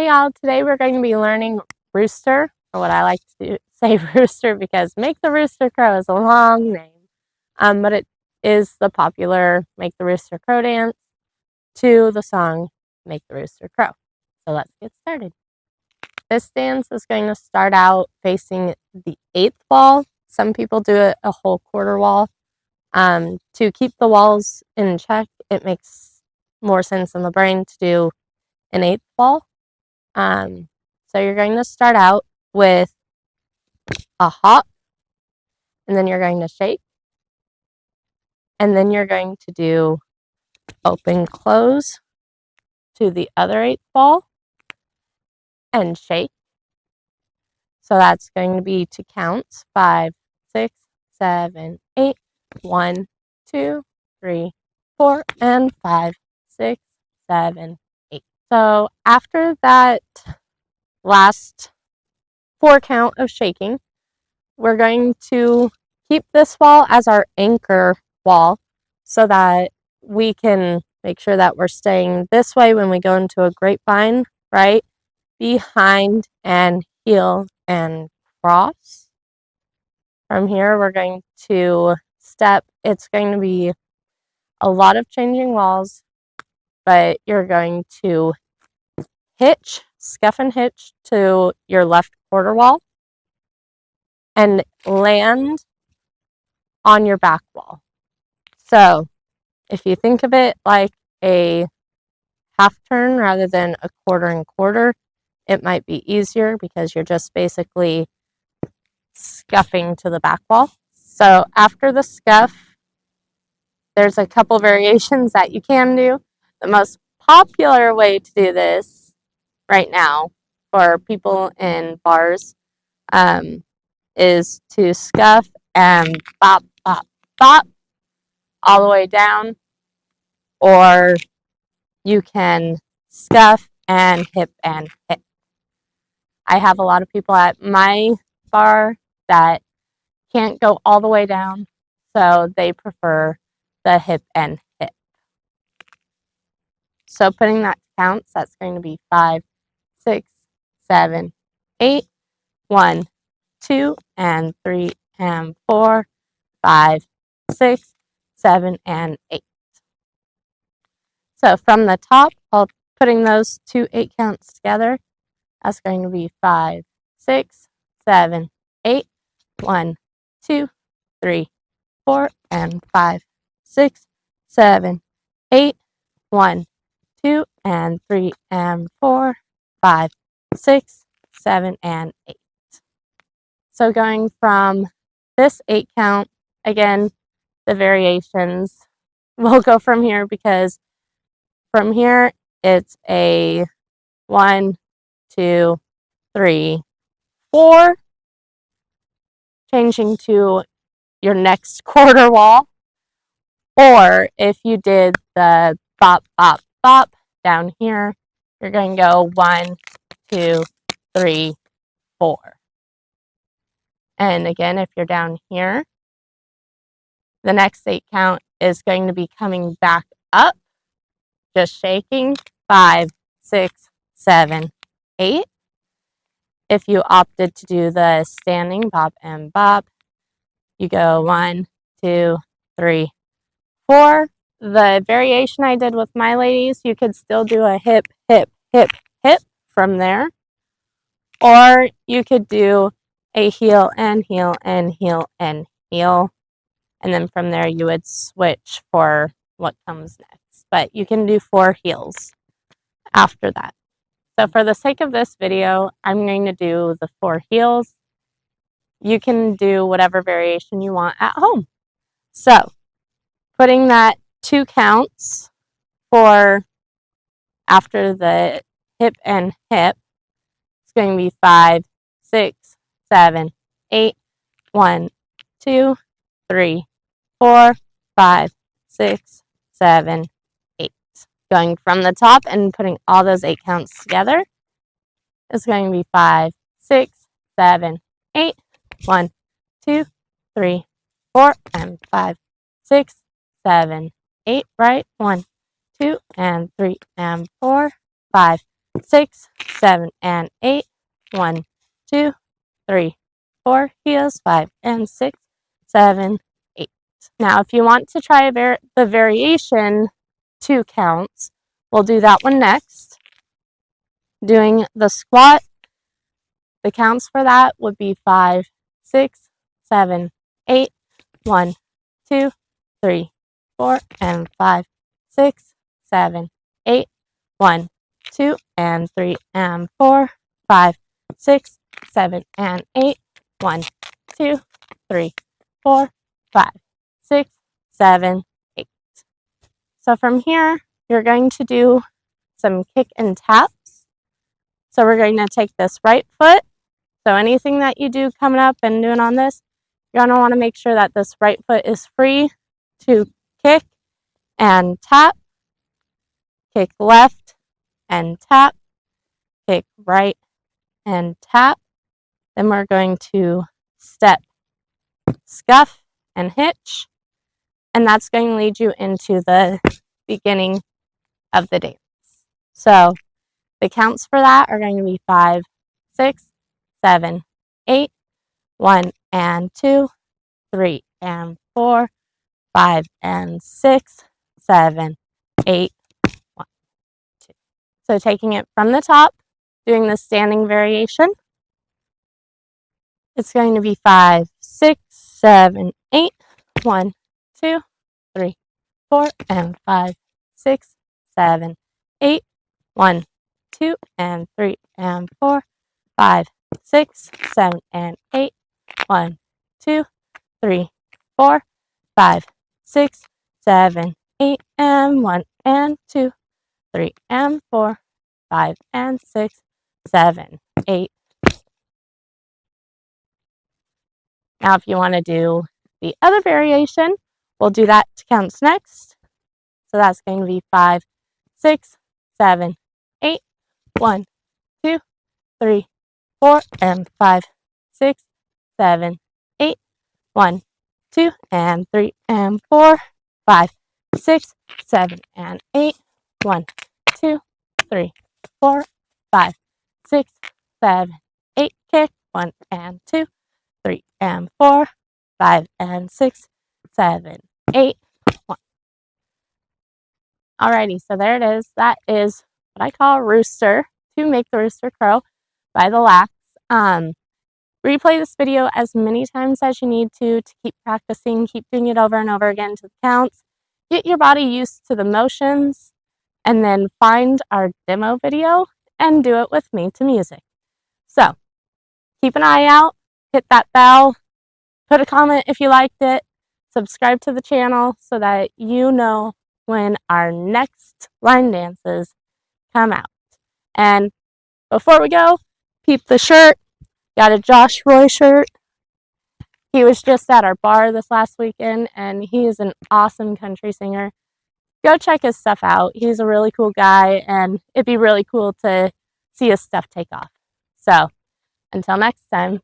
y'all. Today we're going to be learning Rooster, or what I like to say Rooster because Make the Rooster Crow is a long name, but it is the popular Make the Rooster Crow dance to the song Make the Rooster Crow. So let's get started. This dance is going to start out facing the 8th wall. Some people do it a whole quarter wall. To keep the walls in check, it makes more sense in the brain to do an 8th wall. So you're going to start out with a hop, and then you're going to shake, and then you're going to do open close to the other 8th wall and shake. So that's going to be to counts 5, 6, 7, 8, 1, 2, 3, 4, and 5, 6, 7, 8. So after that last 4 count of shaking, we're going to keep this wall as our anchor wall so that we can make sure that we're staying this way when we go into a grapevine, right? Behind and heel and cross. From here, we're going to step. It's going to be a lot of changing walls, but you're going to hitch, scuff and hitch to your left quarter wall and land on your back wall. So if you think of it like a half turn rather than a quarter and quarter, it might be easier because you're just basically scuffing to the back wall. So after the scuff, there's a couple variations that you can do. The most popular way to do this right now for people in bars is to scuff and bop, bop, bop all the way down, or you can scuff and hip and hip. I have a lot of people at my bar that can't go all the way down, so they prefer the hip and hip. So putting that to counts, that's going to be 5, 6, 7, 8, 1, 2, and 3, and 4, 5, 6, 7, and 8. So from the top, putting those 2 8 counts together, that's going to be 5, 6, 7, 8, 1, 2, 3, 4, and 5, 6, 7, 8, 1, 2, and 3, and 4, 5, 6, 7, and 8. So going from this 8 count, again, the variations will go from here because from here it's a 1, 2, 3, 4, changing to your next quarter wall. Or if you did the bop, bop, bop down here, you're going to go 1, 2, 3, 4. And again, if you're down here, the next 8 count is going to be coming back up, just shaking 5, 6, 7, 8. If you opted to do the standing bop and bop, you go 1, 2, 3, 4. The variation I did with my ladies, you could still do a hip, hip, hip, hip from there. Or you could do a heel and heel and heel and heel. And then from there you would switch for what comes next. But you can do 4 heels after that. So for the sake of this video, I'm going to do the 4 heels. You can do whatever variation you want at home. So putting that 2 counts for after the hip and hip, it's going to be 5, 6, 7, 8, 1, 2, 3, 4, 5, 6, 7, 8. Going from the top and putting all those 8 counts together is going to be 5, 6, 7, 8, 1, 2, 3, 4, and 5, 6, 7, 8, right? 1, 2, and 3, and 4, 5, 6, 7, and 8. 1, 2, 3, 4. He goes 5 and 6, 7, 8. Now, if you want to try the variation 2 counts, we'll do that one next. Doing the squat, the counts for that would be 5, 6, 7, 8. 1, 2, 3, 4, and 5, 6, 7, 8. 1, 2, and 3, and 4, 5, 6, 7, and 8. 1, 2, 3, 4, 5, 6, 7, 8. So from here, you're going to do some kick and taps. So we're going to take this right foot. So anything that you do coming up and doing on this, you're going to want to make sure that this right foot is free to kick and tap, kick left and tap, kick right and tap. Then we're going to step, scuff, and hitch. And that's going to lead you into the beginning of the dance. So the counts for that are going to be 5, 6, 7, 8, 1 and 2, 3 and 4, 5 and 6, 7, 8, 1, 2. So taking it from the top, doing the standing variation, it's going to be 5, 6, 7, 8, 1, 2, 3, 4, and 5, 6, 7, 8, 1, 2, and 3, and 4, 5, 6, 7, and 8, 1, 2, 3, 4, 5, 6, 7, 8, and 1, and 2, 3, and 4, 5, and 6, 7, 8. Now, if you want to do the other variation, we'll do that to counts next. So that's going to be 5, 6, 7, 8, 1, 2, 3, 4, and 5, 6, 7, 8, 1, 2, and 3, and 4, 5, 6, 7, and 8, 1, 2, 3, 4, 5, 6, 7, 8, kick, 1 and 2, 3 and 4, 5 and 6, 7, 8, 1. Alrighty, so there it is. That is what I call Rooster, to make the rooster crow by the Lax. Replay this video as many times as you need to keep practicing, keep doing it over and over again to the counts. Get your body used to the motions, and then find our demo video and do it with me to music. So, keep an eye out, hit that bell, put a comment if you liked it, subscribe to the channel so that you know when our next line dances come out. And before we go, peep the shirt. Got a Josh Roy shirt. He was just at our bar this last weekend, and he is an awesome country singer. Go check his stuff out. He's a really cool guy, and it'd be really cool to see his stuff take off. So, until next time.